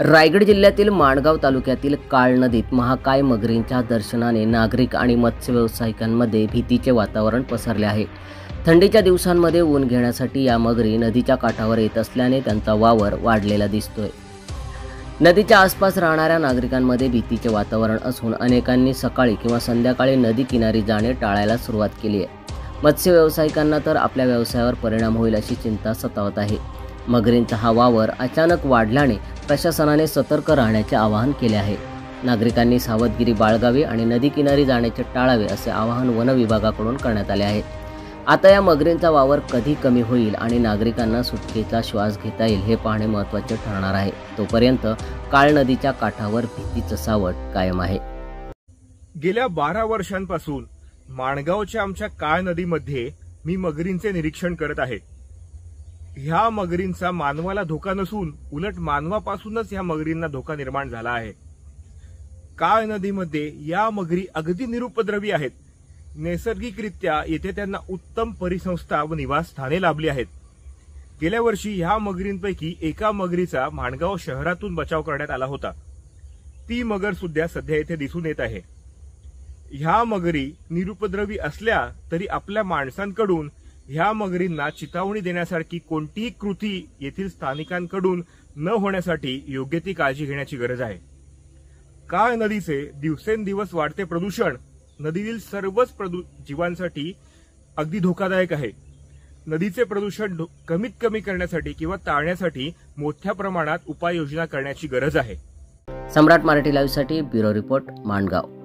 रायगड जिल्ह्यातील माणगाव तालुक्यातील काळ नदीत महाकाय मगरींच्या दर्शनाने नागरिक आणि मत्स्य व्यावसायिकांमध्ये भीतीचे वातावरण पसरले आहे। थंडीच्या दिवसांमध्ये ऊन घेण्यासाठी या मगरी नदीच्या काठावर येत असल्याने त्यांचा वावर वाढलेला दिसतोय। नदीच्या आसपास राहणाऱ्या नागरिकांमध्ये भीतीचे वातावरण असून अनेकांनी सकाळी किंवा संध्याकाळी नदी किनारी जाणे टाळायला सुरुवात केली आहे। मत्स्य व्यावसायिकांना तर आपल्या व्यवसायावर परिणाम होईल अशी चिंता सतावत आहे। मगरींचा हा वावर अचानक वाढल्याने प्रशासनाने सतर्क राहण्याचे आवाहन केले आहे। नागरिकांनी सावधगिरी बाळगावी आणि नदी किनारी जाण्याचे टाळावे असे आवाहन वन विभागाकडून करण्यात आले आहे। आता या मगरींचा वावर कधी कमी होईल आणि नागरिकांना सुटकेचा श्वास घेता येईल हे पाहणे महत्त्वाचे ठरणार आहे। तोपर्यंत काळ नदीच्या काठावर भीतीचं सावट कायम आहे। गेल्या 12 वर्षांपासून माणगावच्या आमच्या काळ नदीमध्ये मी मगरींचे निरीक्षण करत आहे। ह्या मगरींचा मानवाला धोका नसून उलट मानवापासूनच ह्या मगरींना धोका निर्माण झाला आहे। काळ नदीमध्ये या मगरी अगदी निरुपद्रवी आहेत। नैसर्गिकरित्या येथे त्यांना उत्तम परिसंस्था व निवासस्थाने लाभली आहेत। गेल्या वर्षी ह्या मगरींपैकी एका मगरीचा माणगाव शहरातून बचाव करण्यात आला होता। ती मगर सुद्धा सध्या येथे दिसून येत आहे। ह्या मगरी निरुपद्रवी असल्या तरी आपल्या माणसांकडून ह्या मगरींना चितावणी देण्यासारखी कोणतीही कृती येथील स्थानिकांकडून न होण्यासाठी योग्य ती काळजी घेण्याची गरज आहे। काळ नदीचे दिवसेंदिवस वाढते प्रदूषण नदीतील सर्वच जीवांसाठी अगदी धोकादायक आहे। नदीचे प्रदूषण कमीत कमी करण्यासाठी किंवा टाळण्यासाठी मोठ्या प्रमाणात उपाययोजना करण्याची गरज आहे। सम्राट मराठी लाईव्हसाठी ब्युरो रिपोर्ट माणगाव।